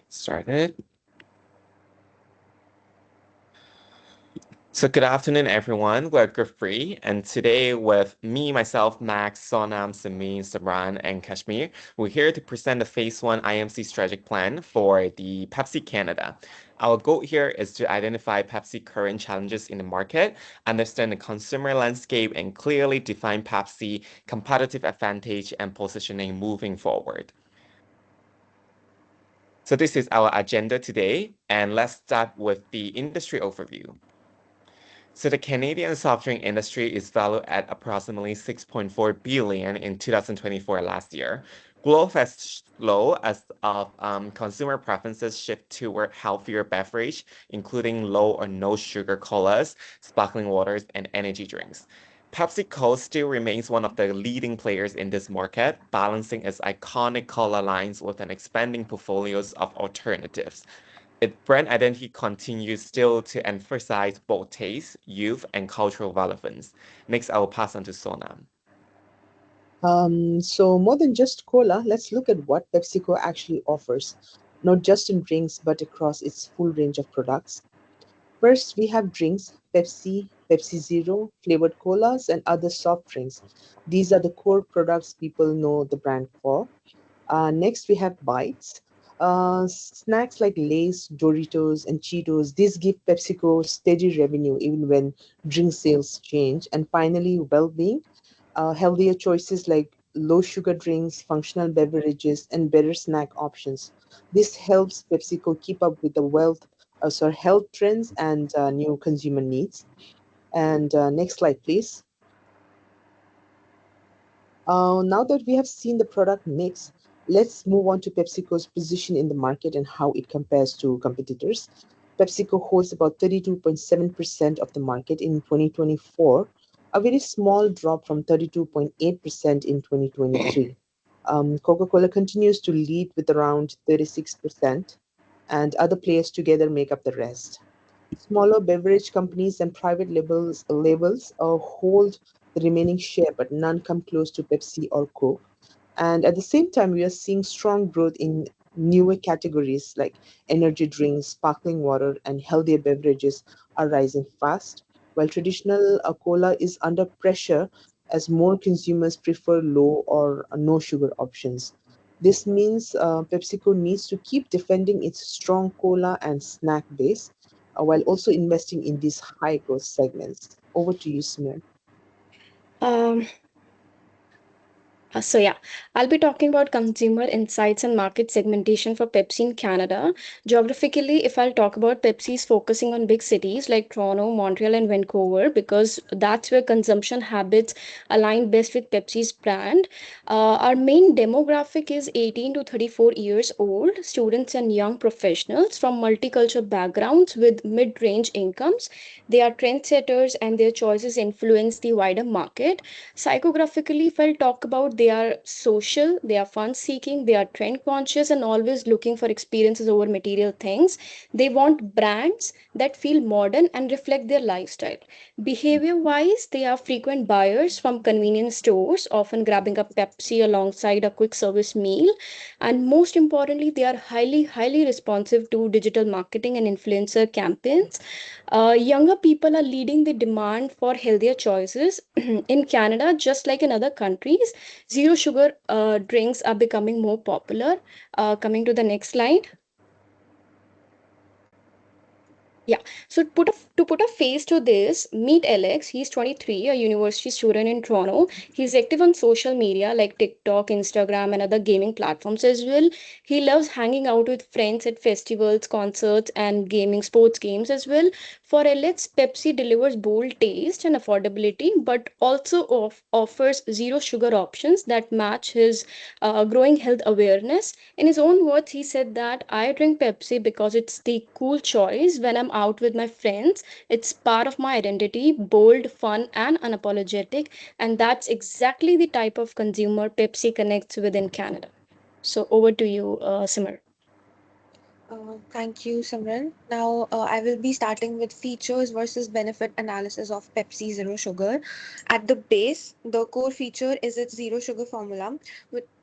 Started. So good afternoon, everyone. We're Free, and today with me, myself, Max, Sonam, Samin, Samran, and Kashmir, we're here to present the Phase 1 IMC strategic plan for the Pepsi Canada. Our goal here is to identify Pepsi current challenges in the market, understand the consumer landscape, and clearly define Pepsi competitive advantage and positioning moving forward. So this is our agenda today, and let's start with the industry overview. So the Canadian soft drink industry is valued at approximately 6.4 billion in 2024 last year. Growth has slowed as consumer preferences shift toward healthier beverage, including low or no sugar colas, sparkling waters, and energy drinks. PepsiCo still remains one of the leading players in this market, balancing its iconic cola lines with an expanding portfolios of alternatives. Its brand identity continues still to emphasize both taste, youth, and cultural relevance. Next, I will pass on to Sonam. So more than just cola, let's look at what PepsiCo actually offers, not just in drinks, but across its full range of products. First, we have drinks, Pepsi, Pepsi Zero, flavored colas, and other soft drinks. These are the core products people know the brand for. Next, we have bites. Snacks like Lay's, Doritos, and Cheetos. These give PepsiCo steady revenue even when drink sales change. And finally, well-being. Healthier choices like low sugar drinks, functional beverages, and better snack options. This helps PepsiCo keep up with the health trends and new consumer needs. And next slide, please. Now that we have seen the product mix, let's move on to PepsiCo's position in the market and how it compares to competitors. PepsiCo holds about 32.7% of the market in 2024, a very small drop from 32.8% in 2023. Coca-Cola continues to lead with around 36%, and other players together make up the rest. Smaller beverage companies and private labels hold the remaining share, but none come close to Pepsi or Coke. And at the same time, we are seeing strong growth in newer categories like energy drinks, sparkling water, and healthier beverages are rising fast, while traditional cola is under pressure as more consumers prefer low or no sugar options. This means PepsiCo needs to keep defending its strong cola and snack base while also investing in these high growth segments. Over to you, Smir. Um, so yeah, I'll be talking about consumer insights and market segmentation for Pepsi in Canada. Geographically, if I'll talk about Pepsi's focusing on big cities like Toronto, Montreal, and Vancouver, because that's where consumption habits align best with Pepsi's brand. Our main demographic is 18 to 34 years old, students and young professionals from multicultural backgrounds with mid-range incomes. They are trendsetters and their choices influence the wider market. Psychographically, if I'll talk about, they are social, they are fun seeking, they are trend conscious, and always looking for experiences over material things. They want brands that feel modern and reflect their lifestyle. Behavior wise, they are frequent buyers from convenience stores, often grabbing a Pepsi alongside a quick service meal. And most importantly, they are highly responsive to digital marketing and influencer campaigns. Younger people are leading the demand for healthier choices. In Canada, just like in other countries, zero sugar drinks are becoming more popular. Coming to the next slide. Yeah. So to put a face to this, meet Alex. He's 23, a university student in Toronto. He's active on social media like TikTok, Instagram, and other gaming platforms as well. He loves hanging out with friends at festivals, concerts, and gaming sports games as well. For Alex, Pepsi delivers bold taste and affordability, but also offers zero sugar options that match his growing health awareness. In his own words, he said that I drink Pepsi because it's the cool choice when I'm out with my friends. It's part of my identity, bold, fun, and unapologetic. And that's exactly the type of consumer Pepsi connects with in Canada. So over to you, Simar. Thank you, Simran. Now, I will be starting with features versus benefit analysis of Pepsi Zero Sugar. At the base, the core feature is its zero sugar formula.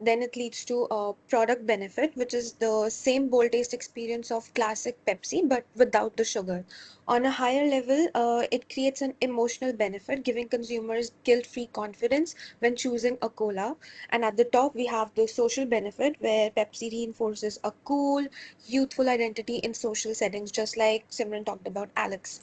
Then it leads to a product benefit, which is the same bold taste experience of classic Pepsi, but without the sugar. On a higher level, it creates an emotional benefit, giving consumers guilt-free confidence when choosing a cola. And at the top, we have the social benefit, where Pepsi reinforces a cool, youthful identity in social settings, just like Simran talked about Alex.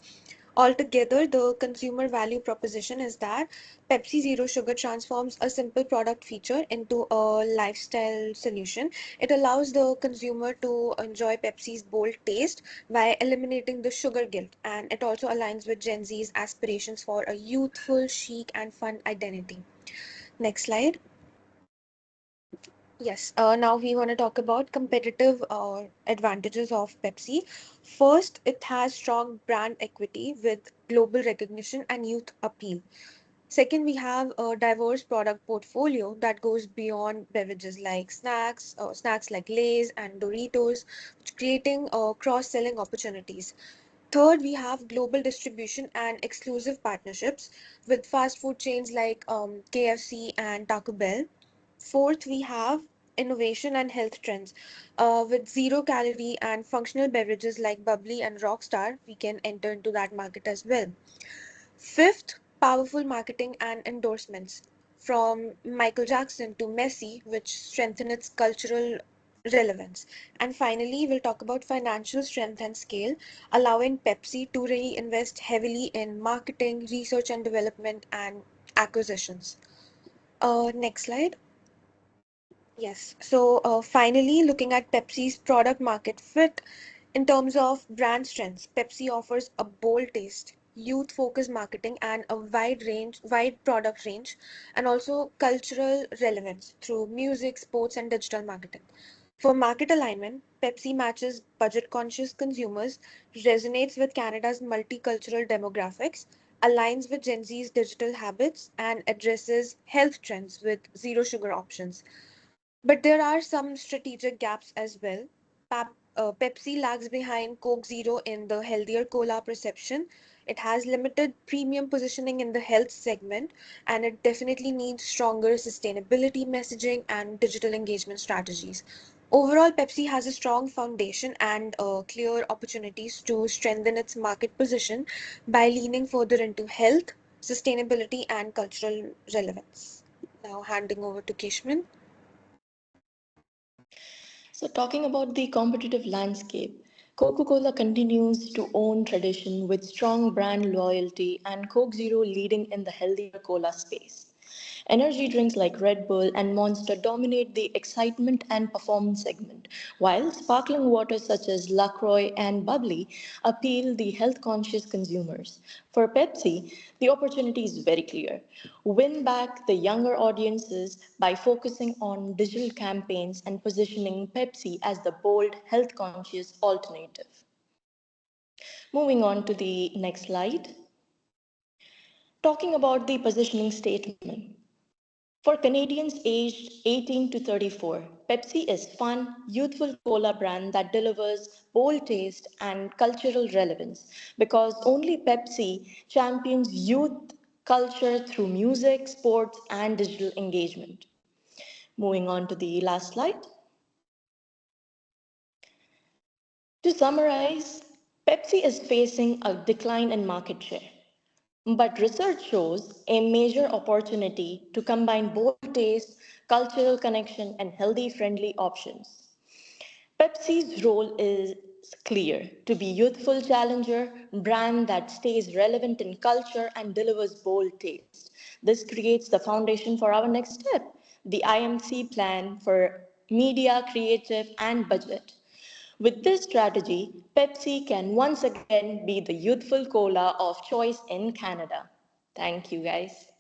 Altogether, the consumer value proposition is that Pepsi Zero Sugar transforms a simple product feature into a lifestyle solution. It allows the consumer to enjoy Pepsi's bold taste by eliminating the sugar guilt, and it also aligns with Gen Z's aspirations for a youthful, chic, and fun identity. Next slide. Yes, now we want to talk about competitive advantages of Pepsi. First, it has strong brand equity with global recognition and youth appeal. Second, we have a diverse product portfolio that goes beyond beverages like snacks like Lay's and Doritos, creating cross-selling opportunities. Third, we have global distribution and exclusive partnerships with fast food chains like KFC and Taco Bell. Fourth, we have innovation and health trends. With zero calorie and functional beverages like Bubbly and Rockstar, we can enter into that market as well. Fifth, powerful marketing and endorsements from Michael Jackson to Messi, which strengthen its cultural relevance. And finally, we'll talk about financial strength and scale, allowing Pepsi to really invest heavily in marketing, research and development, and acquisitions. Next slide. Yes. So finally, looking at Pepsi's product market fit in terms of brand strengths, Pepsi offers a bold taste, youth-focused marketing, and a wide product range, and also cultural relevance through music, sports, and digital marketing. For market alignment, Pepsi matches budget-conscious consumers, resonates with Canada's multicultural demographics, aligns with Gen Z's digital habits, and addresses health trends with zero sugar options. But there are some strategic gaps as well. Pepsi lags behind Coke Zero in the healthier cola perception. It has limited premium positioning in the health segment, and it definitely needs stronger sustainability messaging and digital engagement strategies. Overall, Pepsi has a strong foundation and clear opportunities to strengthen its market position by leaning further into health, sustainability, and cultural relevance. Now, handing over to Kishman. So, talking about the competitive landscape, Coca Cola continues to own tradition with strong brand loyalty and Coke Zero leading in the healthier cola space. Energy drinks like Red Bull and Monster dominate the excitement and performance segment, while sparkling waters such as LaCroix and Bubbly appeal the health conscious consumers. For Pepsi, the opportunity is very clear. Win back the younger audiences by focusing on digital campaigns and positioning Pepsi as the bold, health conscious alternative. Moving on to the next slide. Talking about the positioning statement. For Canadians aged 18 to 34, Pepsi is fun, youthful cola brand that delivers bold taste and cultural relevance because only Pepsi champions youth culture through music, sports, and digital engagement. Moving on to the last slide. To summarize, Pepsi is facing a decline in market share. But research shows a major opportunity to combine bold taste, cultural connection, and healthy friendly options. Pepsi's role is clear to be youthful challenger, brand that stays relevant in culture and delivers bold taste. This creates the foundation for our next step, the IMC plan for media, creative, and budget. With this strategy, Pepsi can once again be the youthful cola of choice in Canada. Thank you, guys.